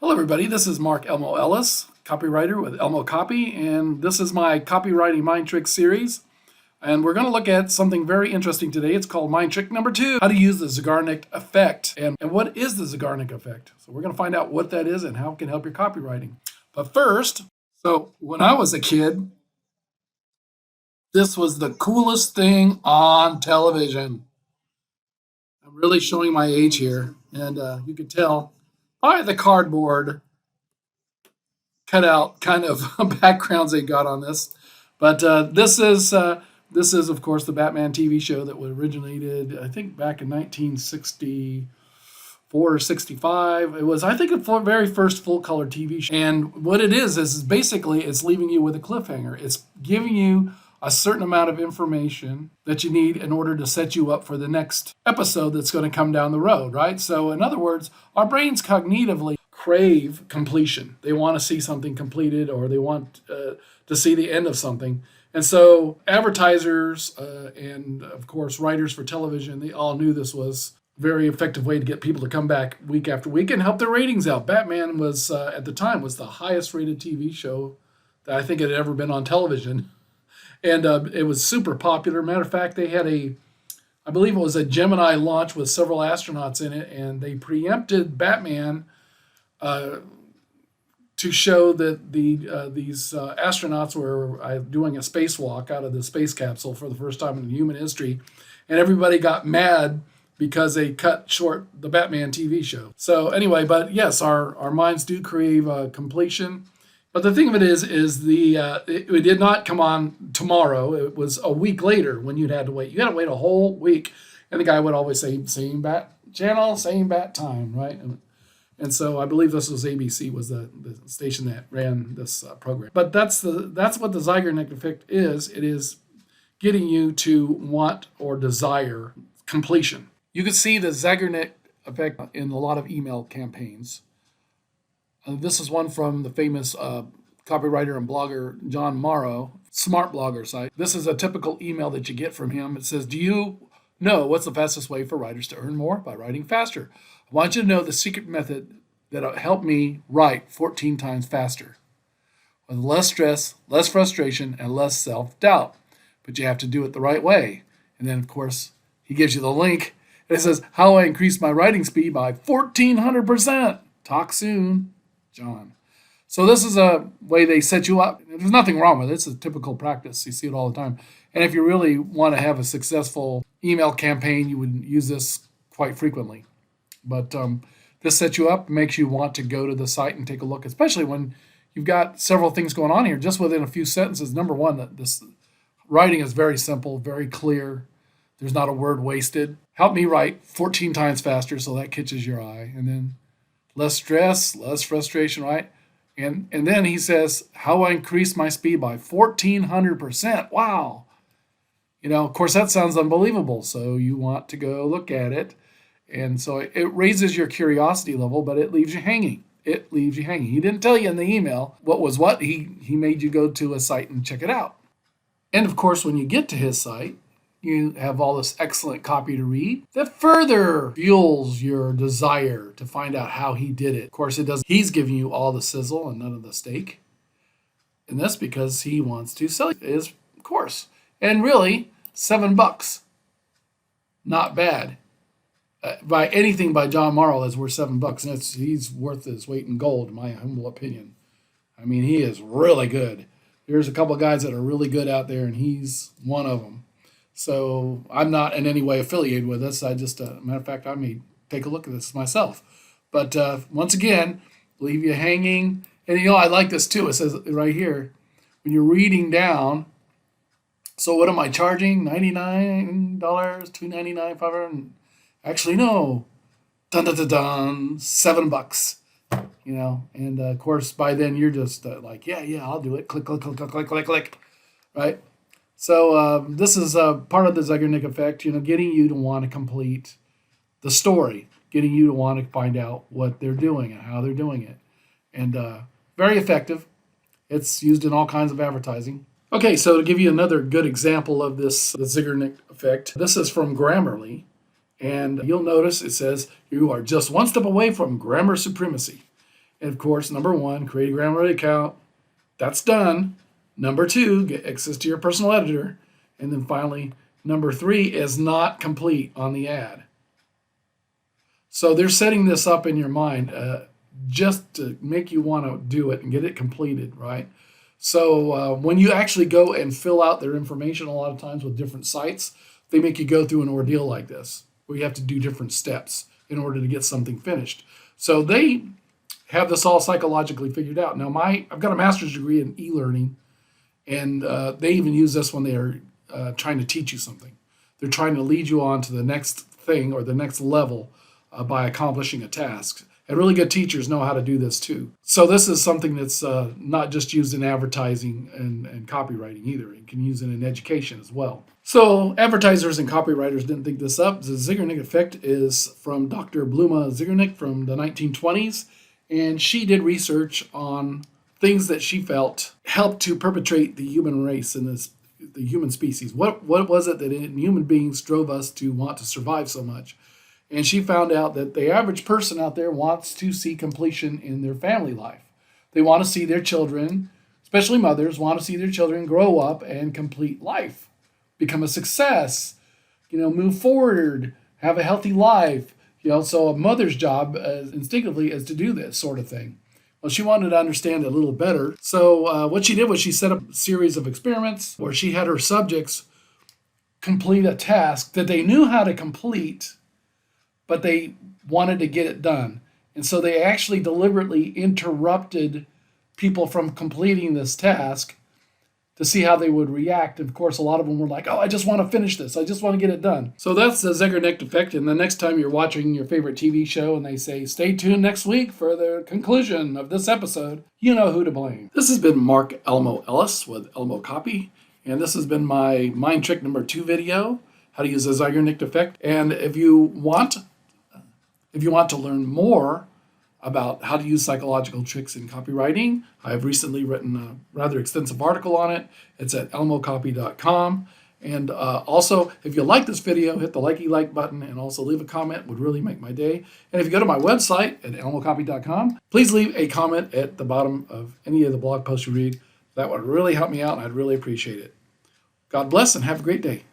Hello everybody, this is Mark Elmo Ellis, copywriter with ElmoCopy, and this is my Copywriting Mind Trick series. And we're going to look at something very interesting today. It's called Mind Trick number 2, how to use the Zeigarnik Effect. And what is the Zeigarnik Effect? So we're going to find out what that is and how it can help your copywriting. But first, so when I was a kid, this was the coolest thing on television. I'm really showing my age here, and you can tell by the cardboard cutout kind of backgrounds they got on this. But this is of course the Batman TV show that was originated, I think, back in 1964 or 65. It was, I think, the very first full color TV show. And what it is basically it's leaving you with a cliffhanger. It's giving you a certain amount of information that you need in order to set you up for the next episode that's going to come down the road, right? So in other words, our brains cognitively crave completion. They want to see something completed, or they want to see the end of something. And so advertisers and of course writers for television, they all knew this was a very effective way to get people to come back week after week and help their ratings out. Batman was at the time was the highest rated TV show that I think had ever been on television. And it was super popular. Matter of fact, they had I believe it was a Gemini launch with several astronauts in it, and they preempted Batman to show that these astronauts were doing a spacewalk out of the space capsule for the first time in human history, and everybody got mad because they cut short the Batman TV show. So anyway, but yes, our minds do crave completion. But the thing of it is it did not come on tomorrow. It was a week later when you'd had to wait. You had to wait a whole week, and the guy would always say, same bat channel, same bat time, right? And so I believe this was ABC, was the station that ran this program. But that's what the Zeigarnik Effect is. It is getting you to want or desire completion. You can see the Zeigarnik Effect in a lot of email campaigns. This is one from the famous copywriter and blogger John Morrow, Smart Blogger site. This is a typical email that you get from him. It says, do you know what's the fastest way for writers to earn more by writing faster? I want you to know the secret method that'll help me write 14 times faster with less stress, less frustration, and less self-doubt. But you have to do it the right way. And then, of course, he gives you the link. And it says, how I increased my writing speed by 1,400%. Talk soon, John. So this is a way they set you up. There's nothing wrong with it. It's a typical practice. You see it all the time. And if you really want to have a successful email campaign, you would use this quite frequently. But this sets you up, makes you want to go to the site and take a look, especially when you've got several things going on here just within a few sentences. Number one, that this writing is very simple, very clear. There's not a word wasted. Help me write 14 times faster, so that catches your eye. And then less stress, less frustration, right? And then he says, how I increased my speed by 1,400%. Wow. Of course, that sounds unbelievable. So you want to go look at it. And so it raises your curiosity level, but it leaves you hanging. It leaves you hanging. He didn't tell you in the email what was what. He made you go to a site and check it out. And of course, when you get to his site, you have all this excellent copy to read that further fuels your desire to find out how he did it. Of course, it does. He's giving you all the sizzle and none of the steak. And that's because he wants to sell you his course. And really, $7. Not bad. By anything by John Morrow that's worth $7. And he's worth his weight in gold, in my humble opinion. I mean, he is really good. There's a couple of guys that are really good out there, and he's one of them. So I'm not in any way affiliated with this. I just, matter of fact, I may take a look at this myself. But once again, leave you hanging. And I like this too. It says right here, when you're reading down, so what am I charging? $99, $2.99, $500? Actually, no. Dun dun dun dun. $7. And of course, by then you're just like, yeah, I'll do it. Click, click, click, click, click, click, click. Right? So this is part of the Zeigarnik Effect, getting you to want to complete the story, getting you to want to find out what they're doing and how they're doing it. And very effective. It's used in all kinds of advertising. Okay, so to give you another good example of this, the Zeigarnik Effect, this is from Grammarly. And you'll notice it says, you are just one step away from grammar supremacy. And of course, number 1, create a Grammarly account. That's done. Number 2, get access to your personal editor. And then finally, number 3 is not complete on the ad. So they're setting this up in your mind just to make you want to do it and get it completed, right? So when you actually go and fill out their information, a lot of times with different sites, they make you go through an ordeal like this, where you have to do different steps in order to get something finished. So they have this all psychologically figured out. Now, I've got a master's degree in e-learning, and they even use this when they are trying to teach you something. They're trying to lead you on to the next thing or the next level by accomplishing a task. And really good teachers know how to do this too. So this is something that's not just used in advertising and copywriting either. You can use it in education as well. So advertisers and copywriters didn't think this up. The Zeigarnik Effect is from Dr. Bluma Zeigarnik from the 1920s. And she did research on things that she felt helped to perpetrate the human race and the human species. What was it that in human beings drove us to want to survive so much? And she found out that the average person out there wants to see completion in their family life. They want to see their children, especially mothers, want to see their children grow up and complete life, become a success, move forward, have a healthy life. So a mother's job instinctively is to do this sort of thing. Well, she wanted to understand it a little better. So what she did was she set up a series of experiments where she had her subjects complete a task that they knew how to complete, but they wanted to get it done. And so they actually deliberately interrupted people from completing this task to see how they would react. And of course, a lot of them were like, oh, I just want to finish this. I just want to get it done. So that's the Zeigarnik Effect. And the next time you're watching your favorite TV show and they say, stay tuned next week for the conclusion of this episode, you know who to blame. This has been Mark Elmo Ellis with ElmoCopy. And this has been my mind trick number 2 video, how to use the Zeigarnik Effect. And if you want to learn more about how to use psychological tricks in copywriting, I've recently written a rather extensive article on it. It's at ElmoCopy.com. And also, if you like this video, hit the like button and also leave a comment. It would really make my day. And if you go to my website at ElmoCopy.com, please leave a comment at the bottom of any of the blog posts you read. That would really help me out, and I'd really appreciate it. God bless and have a great day.